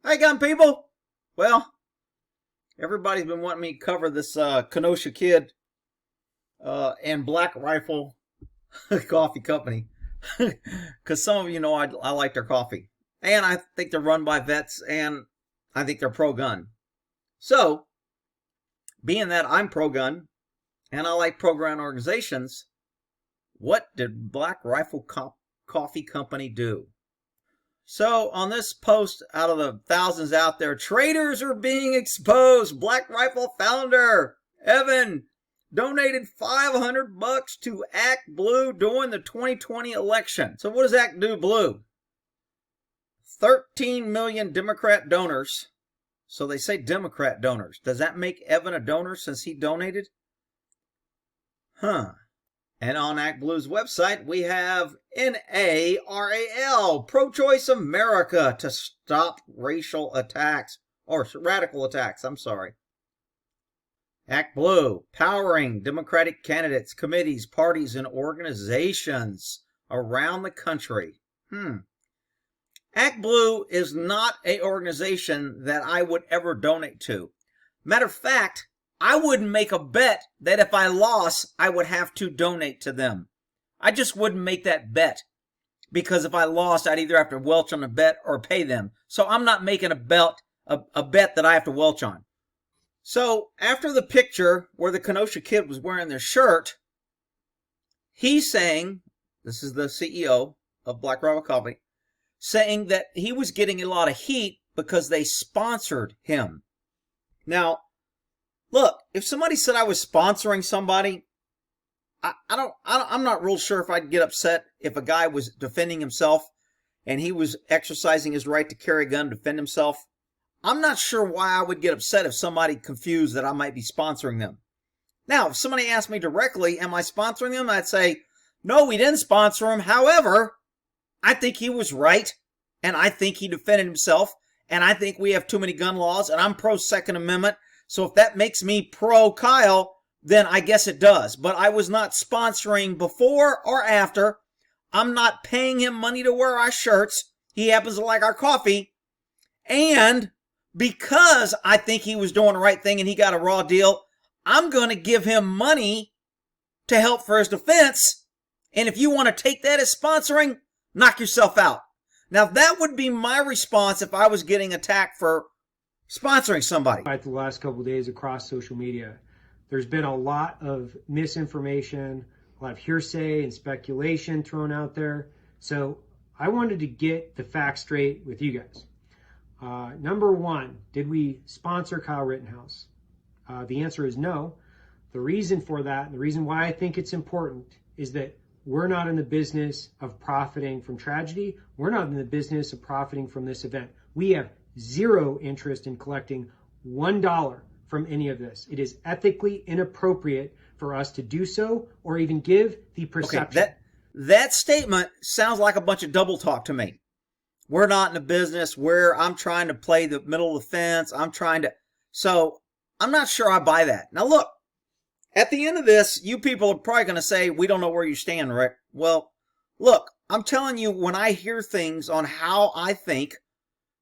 Hey, gun people. Well, everybody's been wanting me to cover this Kenosha Kid and Black Rifle Coffee Company because some of you know I like their coffee, and I think they're run by vets, and I think they're pro-gun. So, being that I'm pro-gun and I like pro-gun organizations, what did Black Rifle Coffee Company do? So on this post, out of the thousands out there, traitors are being exposed. Black Rifle founder Evan donated $500 to Act Blue during the 2020 election. So what does Act Blue? 13 million Democrat donors. So they say Democrat donors. Does that make Evan a donor since he donated? Huh. And on Act Blue's website, we have NARAL, Pro-Choice America, to stop racial attacks, or radical attacks, I'm sorry. Act Blue, powering Democratic candidates, committees, parties, and organizations around the country. Act Blue is not an organization that I would ever donate to. Matter of fact, I wouldn't make a bet that if I lost, I would have to donate to them. I just wouldn't make that bet because if I lost, I'd either have to welch on the bet or pay them. So I'm not making a bet that I have to welch on. So after the picture where the Kenosha Kid was wearing their shirt, he's saying, this is the CEO of Black Rifle Coffee, saying that he was getting a lot of heat because they sponsored him. Now, look, if somebody said I was sponsoring somebody, I'm not real sure if I'd get upset if a guy was defending himself and he was exercising his right to carry a gun to defend himself. I'm not sure why I would get upset if somebody confused that I might be sponsoring them. Now, if somebody asked me directly, am I sponsoring them? I'd say, no, we didn't sponsor him. However, I think he was right, and I think he defended himself, and I think we have too many gun laws, and I'm pro-Second Amendment. So if that makes me pro-Kyle, then I guess it does. But I was not sponsoring before or after. I'm not paying him money to wear our shirts. He happens to like our coffee. And because I think he was doing the right thing and he got a raw deal, I'm going to give him money to help for his defense. And if you want to take that as sponsoring, knock yourself out. Now, that would be my response if I was getting attacked for sponsoring somebody. The last couple of days across social media, there's been a lot of misinformation, a lot of hearsay and speculation thrown out there. So I wanted to get the facts straight with you guys. Number one, did we sponsor Kyle Rittenhouse? The answer is no. The reason for that, and the reason why I think it's important, is that we're not in the business of profiting from tragedy. We're not in the business of profiting from this event. We have zero interest in collecting $1 from any of this. It is ethically inappropriate for us to do so or even give the perception. Okay, that statement sounds like a bunch of double talk to me. We're not in the business where I'm trying to play the middle of the fence. So I'm not sure I buy that. Now look, at the end of this, you people are probably going to say, we don't know where you stand, Rick. Well, look, I'm telling you, when I hear things on how I think,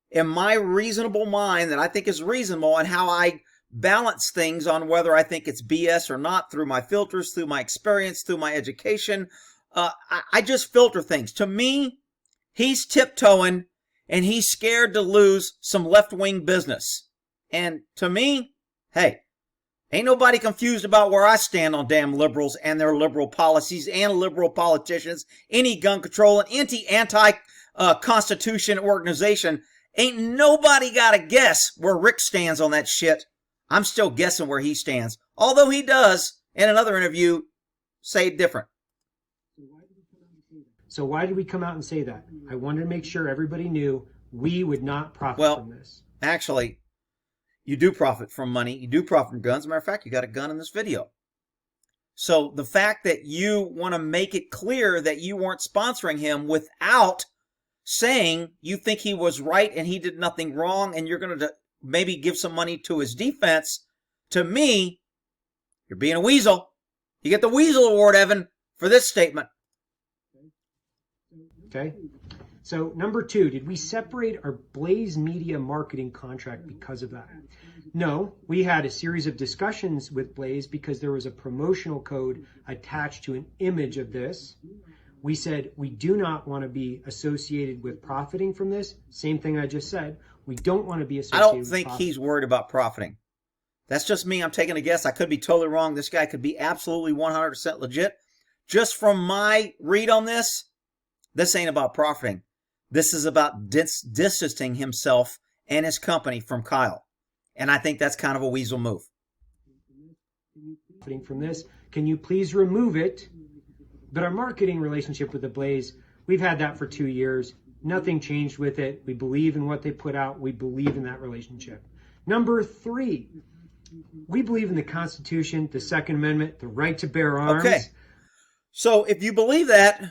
in my reasonable mind that I think is reasonable, and how I balance things on whether I think it's BS or not through my filters, through my experience, through my education, I just filter things. To me, he's tiptoeing and he's scared to lose some left-wing business. And to me, hey, ain't nobody confused about where I stand on damn liberals and their liberal policies and liberal politicians, any gun control and anti-constitution organization. Ain't nobody got to guess where Rick stands on that shit. I'm still guessing where he stands. Although he does, in another interview, say different. So why did we come out and say that? I wanted to make sure everybody knew we would not profit from this. Actually, you do profit from money. You do profit from guns. As a matter of fact, you got a gun in this video. So the fact that you want to make it clear that you weren't sponsoring him without saying you think he was right and he did nothing wrong and you're going to maybe give some money to his defense, to me, you're being a weasel. You get the Weasel Award, Evan, for this statement. Okay. So number 2, did we separate our Blaze Media marketing contract because of that? No, we had a series of discussions with Blaze because there was a promotional code attached to an image of this. We said we do not want to be associated with profiting from this. Same thing I just said. We don't want to be associated with I don't think he's worried about profiting. That's just me. I'm taking a guess. I could be totally wrong. This guy could be absolutely 100% legit. Just from my read on this ain't about profiting. This is about distancing himself and his company from Kyle. And I think that's kind of a weasel move. From this, can you please remove it? But our marketing relationship with the Blaze, we've had that for 2 years. Nothing changed with it. We believe in what they put out. We believe in that relationship. Number 3, we believe in the Constitution, the Second Amendment, the right to bear arms. Okay. So if you believe that,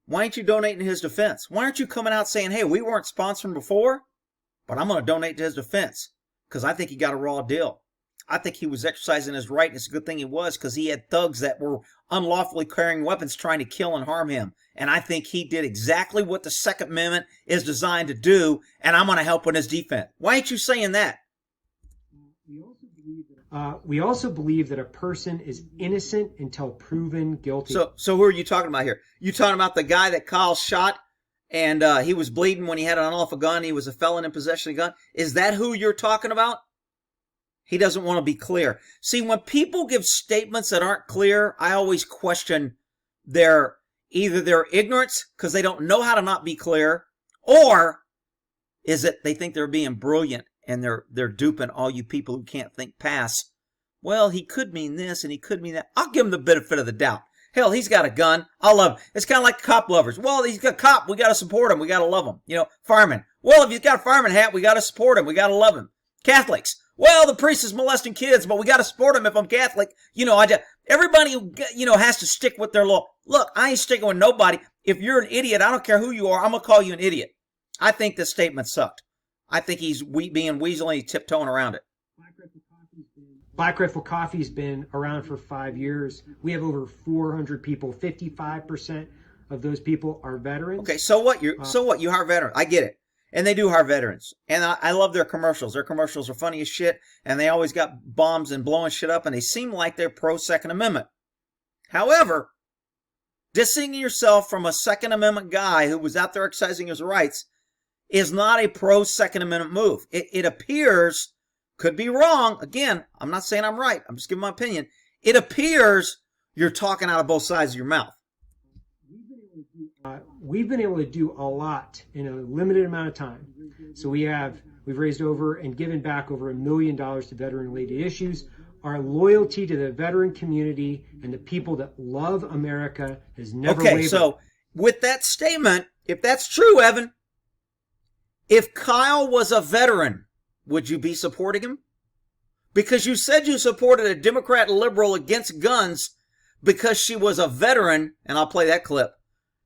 why aren't you donating to his defense? Why aren't you coming out saying, hey, we weren't sponsoring before, but I'm going to donate to his defense because I think he got a raw deal. I think he was exercising his right, and it's a good thing he was because he had thugs that were unlawfully carrying weapons trying to kill and harm him. And I think he did exactly what the Second Amendment is designed to do, and I'm going to help in his defense. Why ain't you saying that? We also believe that a person is innocent until proven guilty. So who are you talking about here? You talking about the guy that Kyle shot and he was bleeding when he had an unlawful gun? He was a felon in possession of a gun. Is that who you're talking about? He doesn't want to be clear. See, when people give statements that aren't clear, I always question either their ignorance because they don't know how to not be clear, or is it they think they're being brilliant and they're duping all you people who can't think past. Well, he could mean this and he could mean that. I'll give him the benefit of the doubt. Hell, he's got a gun. I love him. It's kind of like cop lovers. Well, he's got a cop. We got to support him. We got to love him. You know, fireman. Well, if he's got a fireman hat, we got to support him. We got to love him. Catholics. Well, the priest is molesting kids, but we got to support him if I'm Catholic. You know, everybody, has to stick with their law. Look, I ain't sticking with nobody. If you're an idiot, I don't care who you are. I'm going to call you an idiot. I think this statement sucked. I think he's being weaselly, tiptoeing around it. Black Rifle Coffee's been around for 5 years. We have over 400 people. 55% of those people are veterans. Okay, so what? You hire veterans. I get it. And they do hire veterans. And I love their commercials. Their commercials are funny as shit. And they always got bombs and blowing shit up. And they seem like they're pro-Second Amendment. However, distancing yourself from a Second Amendment guy who was out there exercising his rights is not a pro-Second Amendment move. It appears, could be wrong. Again, I'm not saying I'm right. I'm just giving my opinion. It appears you're talking out of both sides of your mouth. We've been able to do a lot in a limited amount of time. So we've raised over and given back over $1 million to veteran-related issues. Our loyalty to the veteran community and the people that love America has never wavered. Okay, so with that statement, if that's true, Evan, if Kyle was a veteran, would you be supporting him? Because you said you supported a Democrat liberal against guns because she was a veteran, and I'll play that clip.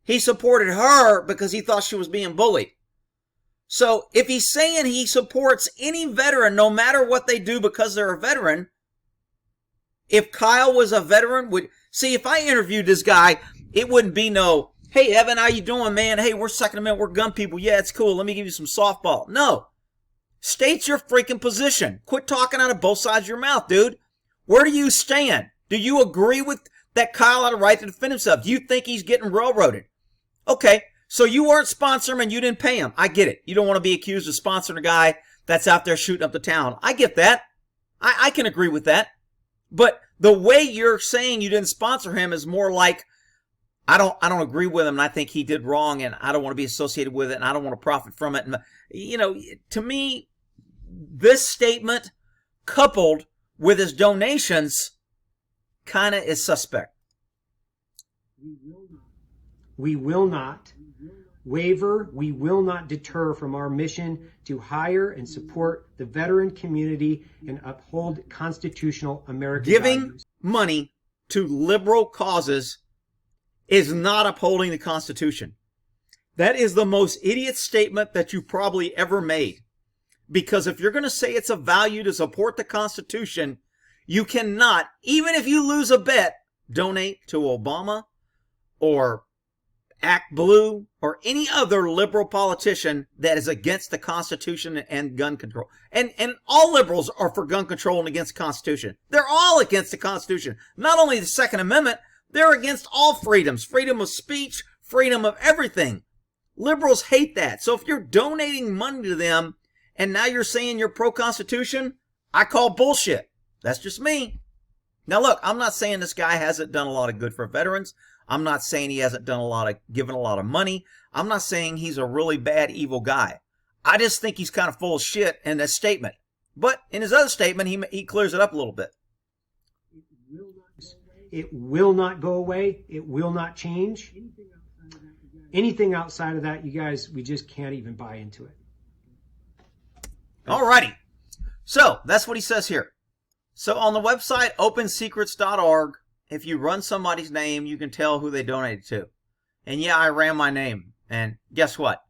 He supported her because he thought she was being bullied. So if he's saying he supports any veteran, no matter what they do because they're a veteran, if Kyle was a veteran, if I interviewed this guy, it wouldn't be no, hey, Evan, how you doing, man? Hey, we're Second Amendment, we're gun people. Yeah, it's cool. Let me give you some softball. No. State your freaking position. Quit talking out of both sides of your mouth, dude. Where do you stand? Do you agree with that Kyle had a right to defend himself? Do you think he's getting railroaded? Okay, so you weren't sponsoring him and you didn't pay him. I get it. You don't want to be accused of sponsoring a guy that's out there shooting up the town. I get that. I can agree with that. But the way you're saying you didn't sponsor him is more like, I don't agree with him and I think he did wrong and I don't want to be associated with it and I don't want to profit from it. And, to me, this statement coupled with his donations kind of is suspect. We will not waver. We will not deter from our mission to hire and support the veteran community and uphold constitutional American Giving values. Money to liberal causes is not upholding the Constitution. That is the most idiot statement that you probably ever made. Because if you're going to say it's a value to support the Constitution, you cannot, even if you lose a bet, donate to Obama or Act Blue or any other liberal politician that is against the Constitution and gun control. And all liberals are for gun control and against the Constitution. They're all against the Constitution. Not only the Second Amendment, they're against all freedoms. Freedom of speech, freedom of everything. Liberals hate that. So if you're donating money to them and now you're saying you're pro-Constitution, I call bullshit. That's just me. Now look, I'm not saying this guy hasn't done a lot of good for veterans. I'm not saying he hasn't done given a lot of money. I'm not saying he's a really bad, evil guy. I just think he's kind of full of shit in this statement. But in his other statement, he clears it up a little bit. It will not go away. It will not change. Anything outside of that, you guys, we just can't even buy into it. Alrighty. So that's what he says here. So on the website, opensecrets.org, if you run somebody's name, you can tell who they donated to. And yeah, I ran my name. And guess what?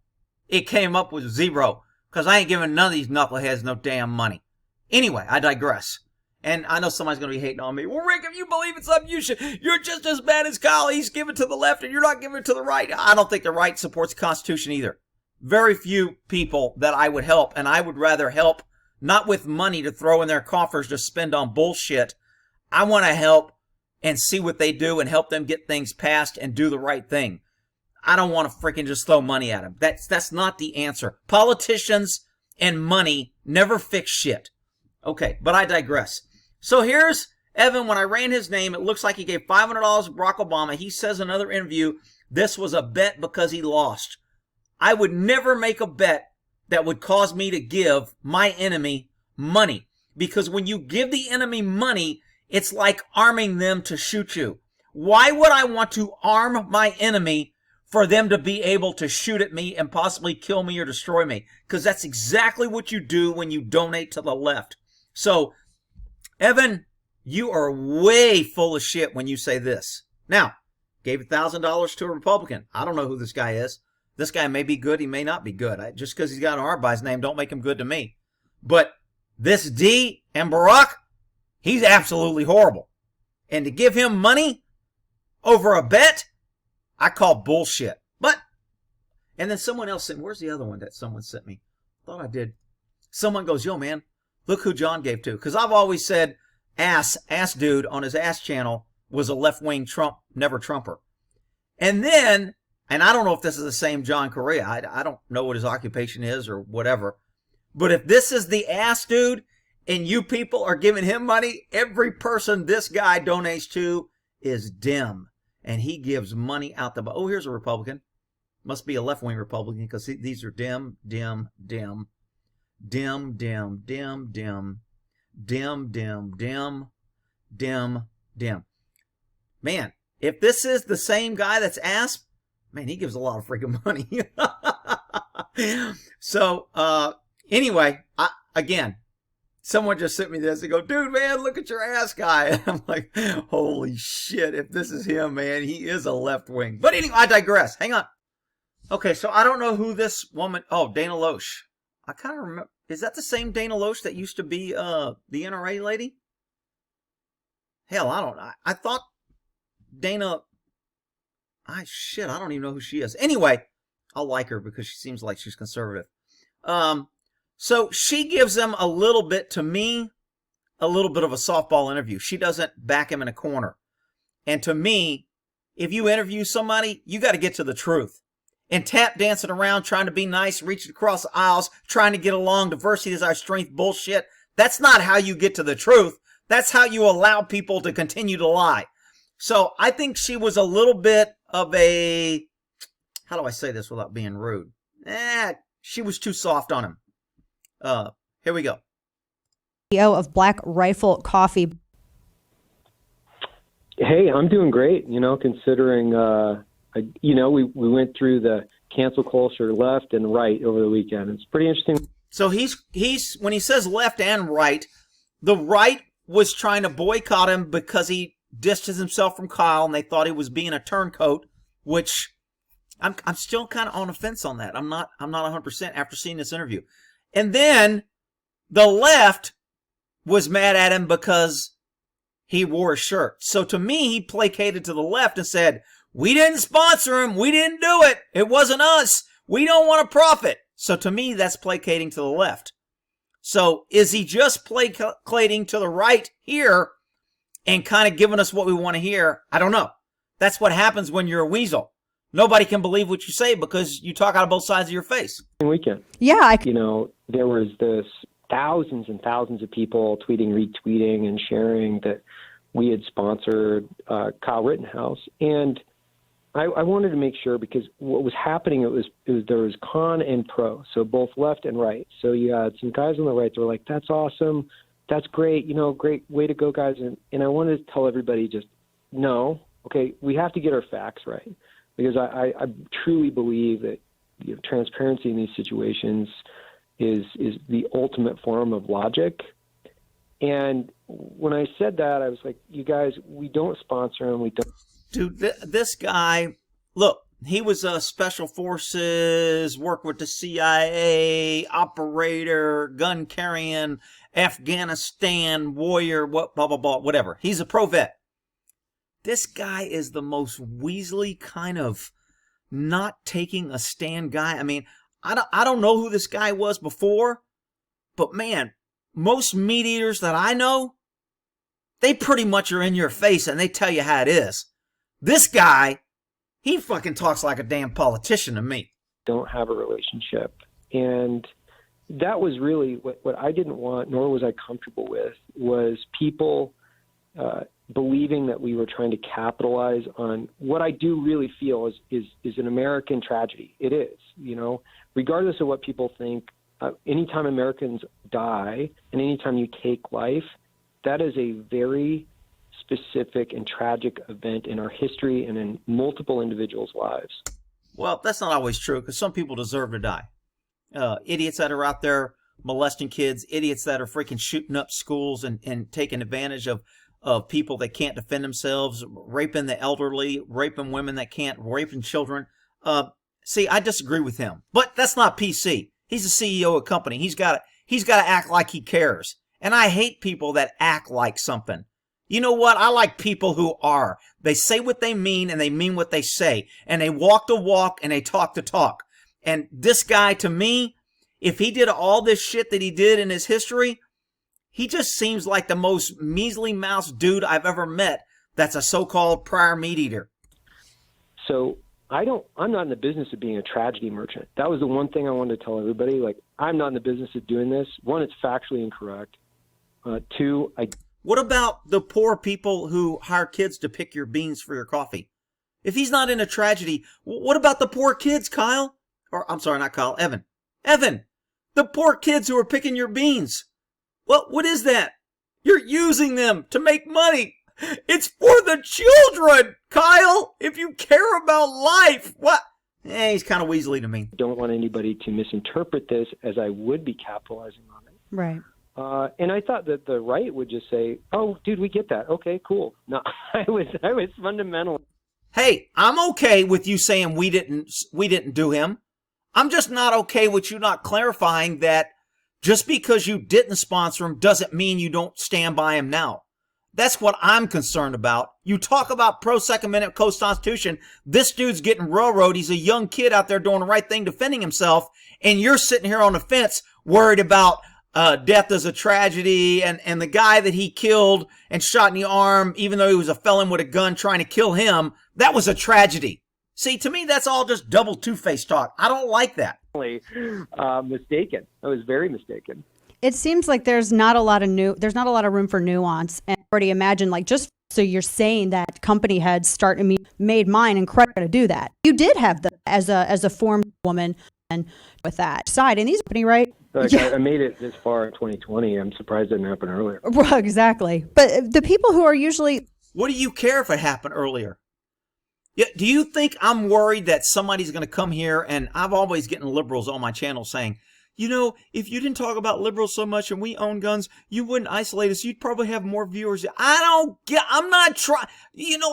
It came up with 0. Because I ain't giving none of these knuckleheads no damn money. Anyway, I digress. And I know somebody's going to be hating on me. Well, Rick, if you believe in something, you're just as bad as Kyle. He's giving to the left and you're not giving to the right. I don't think the right supports the Constitution either. Very few people that I would help. And I would rather help not with money to throw in their coffers to spend on bullshit. I want to help and see what they do and help them get things passed and do the right thing. I don't want to freaking just throw money at them. That's not the answer. Politicians and money never fix shit. Okay, but I digress. So here's Evan. When I ran his name, it looks like he gave $500 to Barack Obama. He says in another interview, this was a bet because he lost. I would never make a bet that would cause me to give my enemy money. Because when you give the enemy money, it's like arming them to shoot you. Why would I want to arm my enemy for them to be able to shoot at me and possibly kill me or destroy me? Because that's exactly what you do when you donate to the left. So, Evan, you are way full of shit when you say this. Now, gave $1,000 to a Republican. I don't know who this guy is. This guy may be good. He may not be good. Just because he's got an R by his name don't make him good to me. But this D and Barack, he's absolutely horrible. And to give him money over a bet, I call bullshit. But, and then someone else sent, where's the other one that someone sent me? Thought I did. Someone goes, yo, man, look who John gave to. Because I've always said ass dude on his ass channel was a left-wing Trump, never Trumper. And then, and I don't know if this is the same John Correa. I don't know what his occupation is or whatever. But if this is the ass dude and you people are giving him money, every person this guy donates to is dim. And he gives money out the... Oh, here's a Republican. Must be a left-wing Republican because these are dim, dim, dim. Dim, dim, dim, dim. Dim, dim, dim. Dim, dim. Man, if this is the same guy that's asked, man, he gives a lot of freaking money. So, anyway, again, someone just sent me this and go, dude, man, look at your ass guy. And I'm like, holy shit, if this is him, man, he is a left wing. But anyway, I digress. Hang on. Okay, so I don't know who this woman, oh, Dana Loesch. I kind of remember, is that the same Dana Loesch that used to be the NRA lady? Hell, I don't know. I thought Dana, I don't even know who she is. Anyway, I'll like her because she seems like she's conservative. So she gives them a little bit, to me, a little bit of a softball interview. She doesn't back him in a corner. And to me, if you interview somebody, you got to get to the truth. And tap dancing around, trying to be nice, reaching across the aisles, trying to get along, diversity is our strength bullshit. That's not how you get to the truth. That's how you allow people to continue to lie. So I think she was a little bit of a, how do I say this without being rude? She was too soft on him. Here we go. CEO of Black Rifle Coffee. Hey, I'm doing great. Considering, we went through the cancel culture left and right over the weekend. It's pretty interesting. So he's when he says left and right, the right was trying to boycott him because he distanced himself from Kyle and they thought he was being a turncoat, which I'm still kind of on the fence on that. I'm not 100% after seeing this interview. And then the left was mad at him because he wore a shirt. So to me, he placated to the left and said, We didn't sponsor him. We didn't do it. It wasn't us. We don't want to profit. So to me, that's placating to the left. So is he just placating to the right here and kind of giving us what we want to hear? I don't know. That's what happens when you're a weasel. Nobody can believe what you say because you talk out of both sides of your face. Weekend. Yeah. There was this thousands and thousands of people tweeting, retweeting, and sharing that we had sponsored Kyle Rittenhouse. And I wanted to make sure, because what was happening, there was con and pro, so both left and right. So you had some guys on the right that were like, that's awesome, that's great, great way to go, guys. And I wanted to tell everybody, just no, okay, we have to get our facts right, because I truly believe that transparency in these situations is the ultimate form of logic. And when I said that, I was like, you guys, we don't sponsor him. We don't. Dude, this guy, look, he was a special forces, worked with the CIA, operator, gun carrying, Afghanistan warrior, blah, blah, blah, whatever. He's a pro-vet. This guy is the most weaselly kind of not taking a stand guy. I mean, I don't know who this guy was before, but man, most meat eaters that I know, they pretty much are in your face and they tell you how it is. This guy, he fucking talks like a damn politician to me. Don't have a relationship. And that was really what I didn't want, nor was I comfortable with, was people believing that we were trying to capitalize on what I do really feel is an American tragedy. It is, regardless of what people think, anytime Americans die and anytime you take life, that is a very specific and tragic event in our history and in multiple individuals' lives. Well, that's not always true, because some people deserve to die. Idiots that are out there molesting kids, idiots that are freaking shooting up schools and taking advantage of people that can't defend themselves, raping the elderly, raping women that can't, raping children. See, I disagree with him, but that's not PC. He's the CEO of a company. He's got to act like he cares. And I hate people that act like something. You know what? I like people who are. They say what they mean and they mean what they say. And they walk the walk and they talk the talk. And this guy, to me, if he did all this shit that he did in his history, he just seems like the most measly mouse dude I've ever met that's a so-called prior meat eater. So I'm not in the business of being a tragedy merchant. That was the one thing I wanted to tell everybody. Like, I'm not in the business of doing this. One, it's factually incorrect. Two, What about the poor people who hire kids to pick your beans for your coffee? If he's not in a tragedy, what about the poor kids, Kyle? Or, I'm sorry, not Kyle, Evan. Evan, the poor kids who are picking your beans. What is that? You're using them to make money. It's for the children, Kyle. If you care about life, what? He's kind of weaselly to me. Don't want anybody to misinterpret this as I would be capitalizing on it. Right. And I thought that the right would just say, "Oh, dude, we get that. Okay, cool." No, I was fundamental. Hey, I'm okay with you saying we didn't do him. I'm just not okay with you not clarifying that just because you didn't sponsor him doesn't mean you don't stand by him now. That's what I'm concerned about. You talk about pro-Second Amendment Constitution. This dude's getting railroaded. He's a young kid out there doing the right thing, defending himself, and you're sitting here on the fence worried about death as a tragedy, and the guy that he killed and shot in the arm, even though he was a felon with a gun trying to kill him, that was a tragedy. See, to me, that's all just double two-faced talk. I don't like that. Mistaken. I was very mistaken. It seems like there's not a lot of room for nuance. And I already imagine, like, just so you're saying that company heads made mine incredible to do that. You did have as a formed woman and with that side, and these company, right? Like, yeah. I made it this far in 2020. I'm surprised it didn't happen earlier. Well, exactly. But the people who are usually... What do you care if it happened earlier? Yeah, do you think I'm worried that somebody's going to come here, and I'm always getting liberals on my channel saying, if you didn't talk about liberals so much and we own guns, you wouldn't isolate us. You'd probably have more viewers. I'm not trying.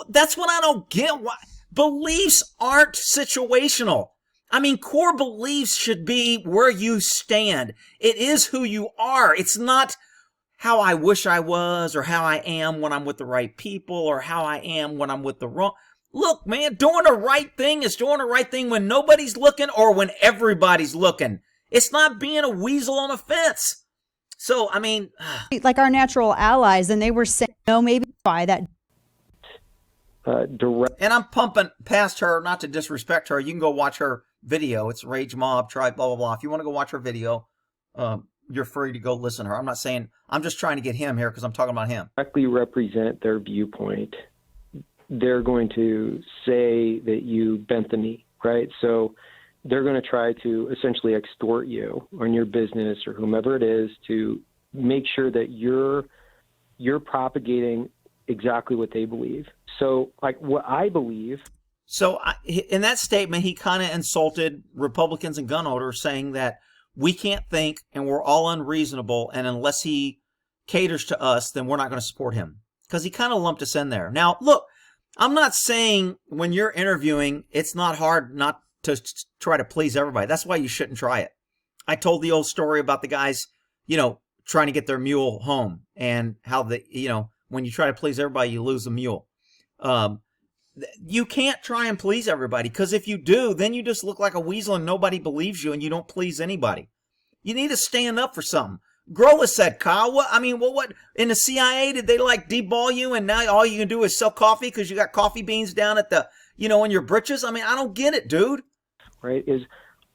That's what I don't get. Why beliefs aren't situational. I mean, core beliefs should be where you stand. It is who you are. It's not how I wish I was or how I am when I'm with the right people or how I am when I'm with the wrong. Look, man, doing the right thing is doing the right thing when nobody's looking or when everybody's looking. It's not being a weasel on a fence. So, I mean, Like our natural allies, and they were saying, no, maybe try that. direct. and I'm pumping past her, not to disrespect her. You can go watch her video. It's Rage Mob, Tribe, blah, blah, blah. If you want to go watch her video, you're free to go listen to her. I'm not saying, I'm just trying to get him here because I'm talking about him. Directly represent their viewpoint, they're going to say that you bent the knee, right? So they're going to try to essentially extort you on your business or whomever it is to make sure that you're propagating exactly what they believe. So, like, what I believe. So in that statement, he kind of insulted Republicans and gun owners, saying that we can't think and we're all unreasonable, and unless he caters to us, then we're not going to support him. Because he kind of lumped us in there. Now, look, I'm not saying when you're interviewing, it's not hard not to try to please everybody. That's why you shouldn't try it. I told the old story about the guys, trying to get their mule home, and how when you try to please everybody, you lose the mule. You can't try and please everybody, because if you do, then you just look like a weasel and nobody believes you and you don't please anybody. You need to stand up for something. Grola said, Kyle, what in the CIA, did they deball you and now all you can do is sell coffee because you got coffee beans down at the, in your britches? I don't get it, dude. Right,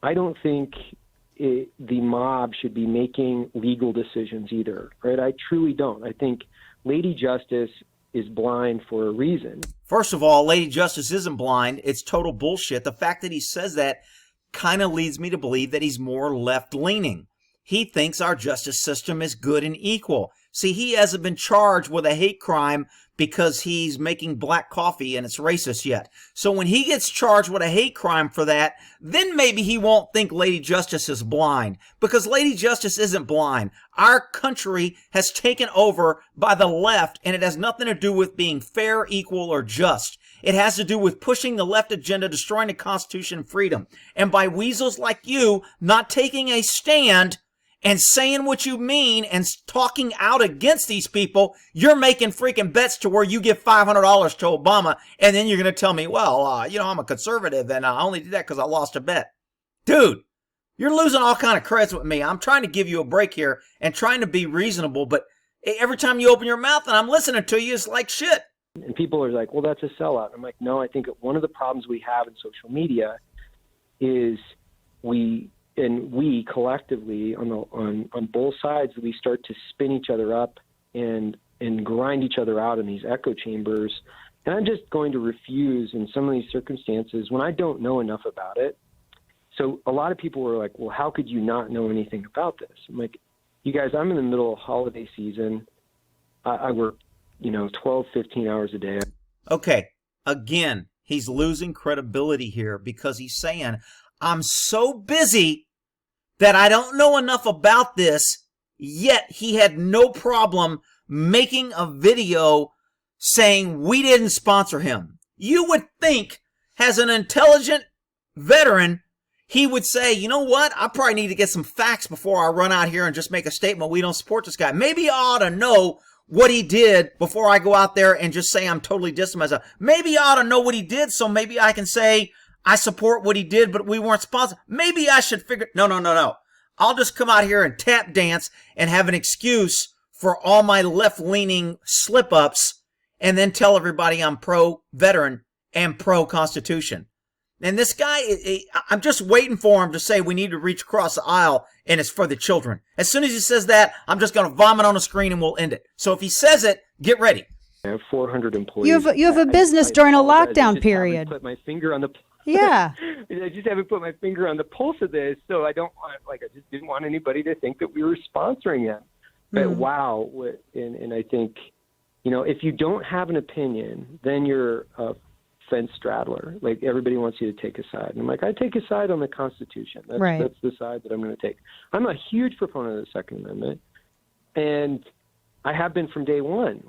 I don't think the mob should be making legal decisions either, right? I truly don't. I think Lady Justice is blind for a reason. First of all, Lady Justice isn't blind. It's total bullshit. The fact that he says that kind of leads me to believe that he's more left-leaning. He thinks our justice system is good and equal. See, he hasn't been charged with a hate crime because he's making black coffee and it's racist yet. So when he gets charged with a hate crime for that, then maybe he won't think Lady Justice is blind, because Lady Justice isn't blind. Our country has taken over by the left, and it has nothing to do with being fair, equal, or just. It has to do with pushing the left agenda, destroying the Constitution and freedom. And by weasels like you not taking a stand and saying what you mean and talking out against these people, you're making freaking bets to where you give $500 to Obama, and then you're going to tell me, well, I'm a conservative and I only did that because I lost a bet. Dude, you're losing all kind of credits with me. I'm trying to give you a break here and trying to be reasonable, but every time you open your mouth and I'm listening to you, it's like shit. And people are like, well, that's a sellout. I'm like, no, I think one of the problems we have in social media is we collectively on both sides, we start to spin each other up and grind each other out in these echo chambers. And I'm just going to refuse in some of these circumstances when I don't know enough about it. So a lot of people were like, well, how could you not know anything about this? I'm like, you guys, I'm in the middle of holiday season. I work, 12, 15 hours a day. Okay. Again, he's losing credibility here because he's saying, I'm so busy that I don't know enough about this, yet he had no problem making a video saying we didn't sponsor him. You would think, as an intelligent veteran, he would say, you know what? I probably need to get some facts before I run out here and just make a statement we don't support this guy. Maybe I ought to know what he did before I go out there and just say I'm totally distant myself. Maybe I ought to know what he did so maybe I can say I support what he did, but we weren't sponsored. Maybe I should figure... No. I'll just come out here and tap dance and have an excuse for all my left-leaning slip-ups and then tell everybody I'm pro-veteran and pro-Constitution. And this guy, I'm just waiting for him to say we need to reach across the aisle and it's for the children. As soon as he says that, I'm just going to vomit on the screen and we'll end it. So if he says it, get ready. I have 400 employees. You have a business during a lockdown period. Put my finger on the... Yeah. I just haven't put my finger on the pulse of this, so I just didn't want anybody to think that we were sponsoring them. But wow, and I think, if you don't have an opinion, then you're a fence straddler. Like, everybody wants you to take a side. And I'm like, I take a side on the Constitution. That's the side that I'm going to take. I'm a huge proponent of the Second Amendment, and I have been from day one.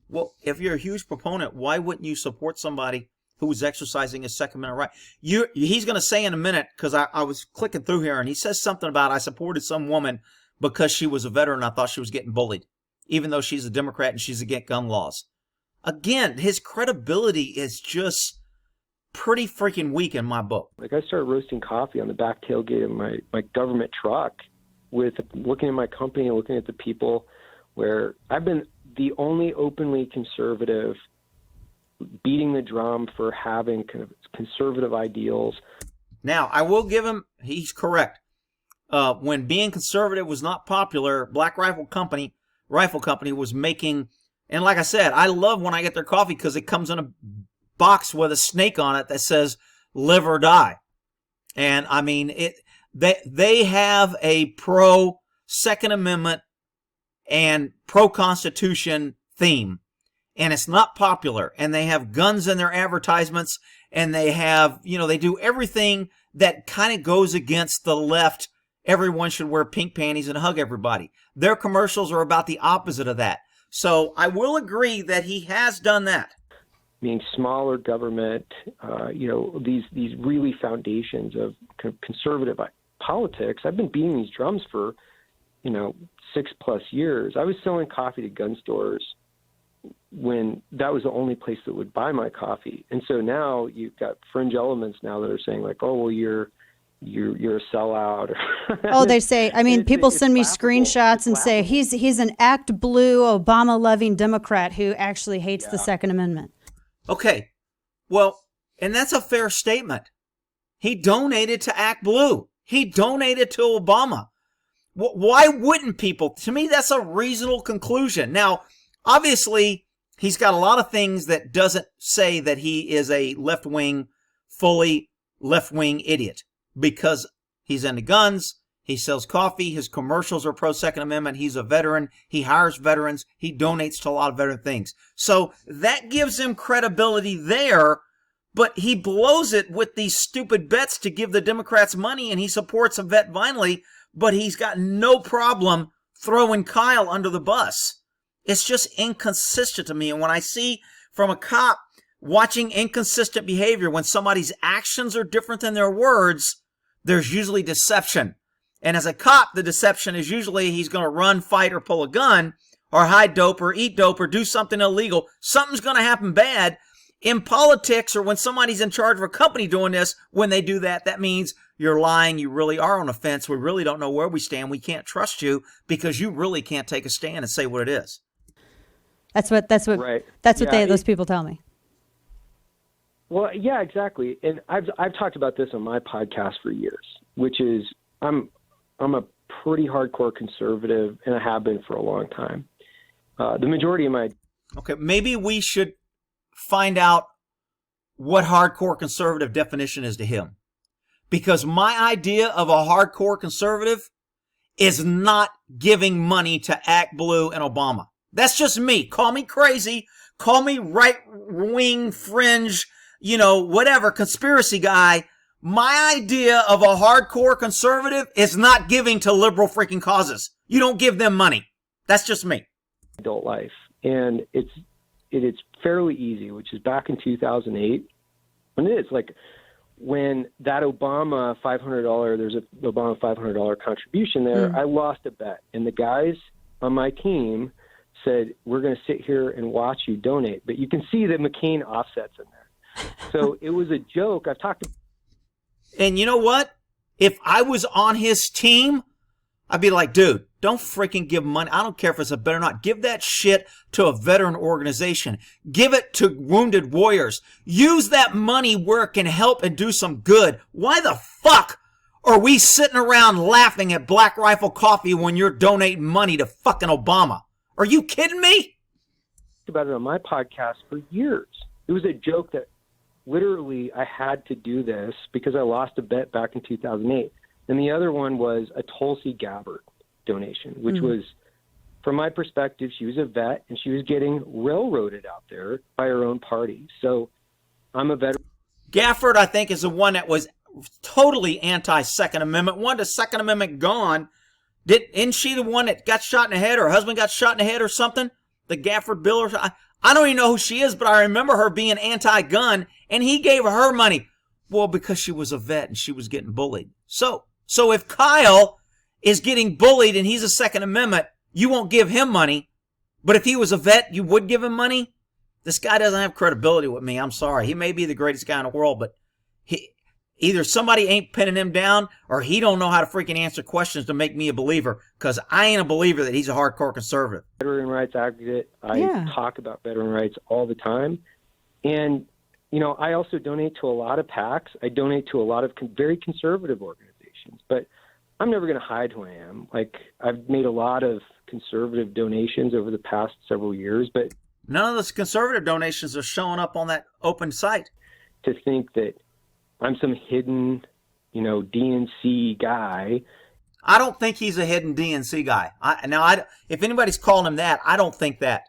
Well, if you're a huge proponent, why wouldn't you support somebody who was exercising his Second Amendment right? He's going to say in a minute, because I was clicking through here, and he says something about I supported some woman because she was a veteran and I thought she was getting bullied, even though she's a Democrat and she's against gun laws. Again, his credibility is just pretty freaking weak in my book. Like, I started roasting coffee on the back tailgate of my government truck, with looking at my company and looking at the people, where I've been the only openly conservative, beating the drum for having kind of conservative ideals. Now, I will give him, he's correct. When being conservative was not popular, Black Rifle Company was making, and like I said, I love when I get their coffee because it comes in a box with a snake on it that says live or die. And I mean, they have a pro Second Amendment and pro Constitution theme, and it's not popular. And they have guns in their advertisements, and they have, they do everything that kind of goes against the left. Everyone should wear pink panties and hug everybody. Their commercials are about the opposite of that. So I will agree that he has done that. Meaning smaller government, these really foundations of conservative politics. I've been beating these drums for, 6+ years. I was selling coffee to gun stores when that was the only place that would buy my coffee. And so now you've got fringe elements now that are saying like, oh, well, you're a sellout. Oh, they say, people send me screenshots and say he's an Act Blue, Obama-loving Democrat who actually hates the Second Amendment. Okay, well, and that's a fair statement. He donated to Act Blue. He donated to Obama. Why wouldn't people? To me, that's a reasonable conclusion. Now, obviously, he's got a lot of things that doesn't say that he is a fully left-wing idiot, because he's into guns, he sells coffee, his commercials are pro-Second Amendment, he's a veteran, he hires veterans, he donates to a lot of veteran things. So that gives him credibility there, but he blows it with these stupid bets to give the Democrats money, and he supports a vet violently, but he's got no problem throwing Kyle under the bus. It's just inconsistent to me. And when I see from a cop watching inconsistent behavior, when somebody's actions are different than their words, there's usually deception. And as a cop, the deception is usually he's going to run, fight, or pull a gun, or hide dope, or eat dope, or do something illegal. Something's going to happen bad. In politics, or when somebody's in charge of a company doing this, when they do that, that means you're lying. You really are on the fence. We really don't know where we stand. We can't trust you because you really can't take a stand and say what it is. That's what right. Those people tell me. Well, yeah, exactly. And I've talked about this on my podcast for years, which is I'm a pretty hardcore conservative, and I have been for a long time. The majority of my... Okay, maybe we should find out what hardcore conservative definition is to him. Because my idea of a hardcore conservative is not giving money to Act Blue and Obama. That's just me. Call me crazy. Call me right-wing fringe, whatever, conspiracy guy. My idea of a hardcore conservative is not giving to liberal freaking causes. You don't give them money. That's just me. Adult life. And it's fairly easy, which is back in 2008. And it is like when that Obama $500, there's an Obama $500 contribution there, I lost a bet. And the guys on my team said, we're going to sit here and watch you donate. But you can see the McCain offsets in there. So it was a joke. I've talked to... And you know what? If I was on his team, I'd be like, dude, don't freaking give money. I don't care if it's a bet or not. Give that shit to a veteran organization. Give it to wounded warriors. Use that money where it can help and do some good. Why the fuck are we sitting around laughing at Black Rifle Coffee when you're donating money to fucking Obama? Are you kidding me? About it on my podcast for years. It was a joke that literally I had to do this because I lost a bet back in 2008. And the other one was a Tulsi Gabbard donation, which was, from my perspective, she was a vet and she was getting railroaded out there by her own party. So I'm a veteran. Gafford, I think, is the one that was totally anti-Second Amendment. Wanted the Second Amendment gone. Isn't she the one that got shot in the head? Or her husband got shot in the head or something? The Gafford bill or something? I don't even know who she is, but I remember her being anti-gun, and he gave her money. Well, because she was a vet and she was getting bullied. So if Kyle is getting bullied and he's a Second Amendment, you won't give him money. But if he was a vet, you would give him money? This guy doesn't have credibility with me. I'm sorry. He may be the greatest guy in the world, but either somebody ain't pinning him down or he don't know how to freaking answer questions to make me a believer, because I ain't a believer that he's a hardcore conservative. Veteran rights advocate. I talk about veteran rights all the time. And, I also donate to a lot of PACs. I donate to a lot of very conservative organizations, but I'm never going to hide who I am. Like, I've made a lot of conservative donations over the past several years, but none of those conservative donations are showing up on that open site. To think that I'm some hidden, DNC guy. I don't think he's a hidden DNC guy. If anybody's calling him that, I don't think that,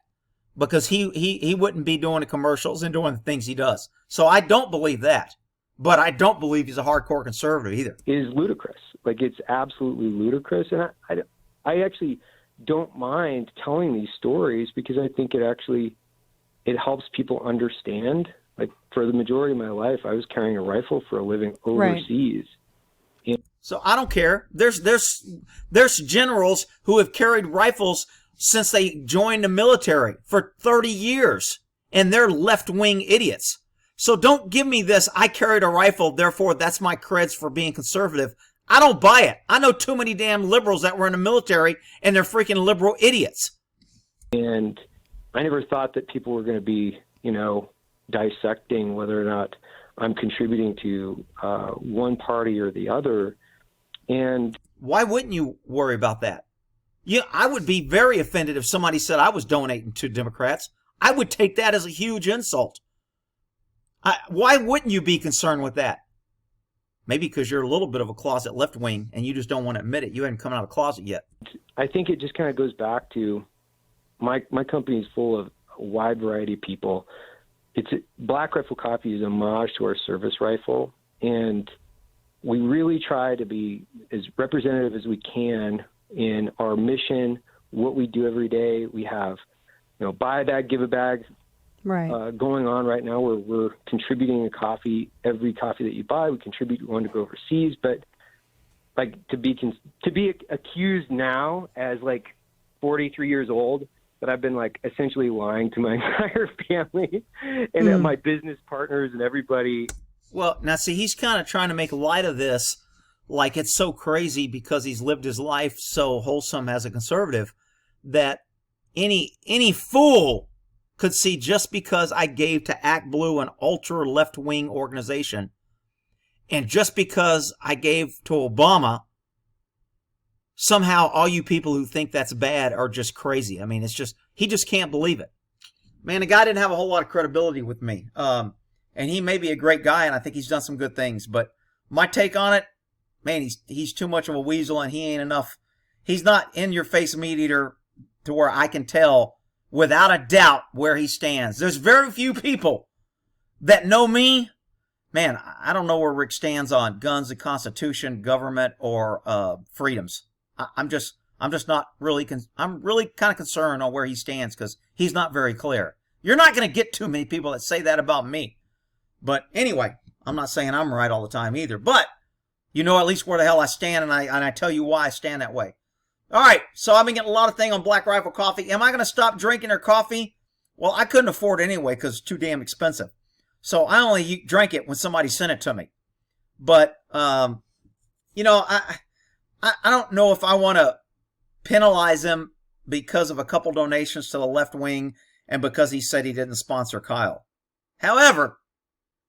because he wouldn't be doing the commercials and doing the things he does. So I don't believe that, but I don't believe he's a hardcore conservative either. It is ludicrous. Like, it's absolutely ludicrous. And I actually don't mind telling these stories, because I think it helps people understand. Like, for the majority of my life, I was carrying a rifle for a living overseas. Right. So I don't care. There's generals who have carried rifles since they joined the military for 30 years, and they're left-wing idiots. So don't give me this, I carried a rifle, therefore that's my creds for being conservative. I don't buy it. I know too many damn liberals that were in the military, and they're freaking liberal idiots. And I never thought that people were going to be, dissecting whether or not I'm contributing to one party or the other. And why wouldn't you worry about that? I would be very offended if somebody said I was donating to Democrats. I would take that as a huge insult. Why wouldn't you be concerned with that? Maybe because you're a little bit of a closet left wing and you just don't want to admit it. You haven't come out of the closet yet. I think it just kind of goes back to my company is full of a wide variety of people. Black Rifle Coffee is a homage to our service rifle, and we really try to be as representative as we can in our mission, what we do every day. We have, buy a bag, give a bag, right, going on right now, where we're contributing a coffee. Every coffee that you buy, we contribute one to go overseas. But like, to be accused now as like 43 years old that I've been like essentially lying to my entire family and that my business partners and everybody. Well, now see, he's kind of trying to make light of this, like it's so crazy because he's lived his life so wholesome as a conservative that any fool could see, just because I gave to Act Blue, an ultra left-wing organization, and just because I gave to Obama, somehow all you people who think that's bad are just crazy. I mean, it's just, he just can't believe it. Man, the guy didn't have a whole lot of credibility with me. And he may be a great guy, and I think he's done some good things, but my take on it, man, he's too much of a weasel, and he ain't enough. He's not in-your-face meat eater to where I can tell without a doubt where he stands. There's very few people that know me. Man, I don't know where Rick stands on guns, the Constitution, government, or freedoms. I'm just not really. I'm really kind of concerned on where he stands, because he's not very clear. You're not going to get too many people that say that about me. But anyway, I'm not saying I'm right all the time either. But you know at least where the hell I stand, and I tell you why I stand that way. All right, so I've been getting a lot of things on Black Rifle Coffee. Am I going to stop drinking their coffee? Well, I couldn't afford it anyway because it's too damn expensive. So I only drank it when somebody sent it to me. But, I don't know if I want to penalize him because of a couple donations to the left wing and because he said he didn't sponsor Kyle. However,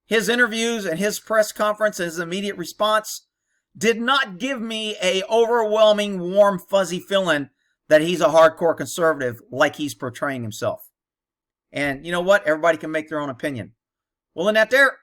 his interviews and his press conference and his immediate response did not give me a overwhelming, warm, fuzzy feeling that he's a hardcore conservative like he's portraying himself. And you know what? Everybody can make their own opinion. Well, in that there,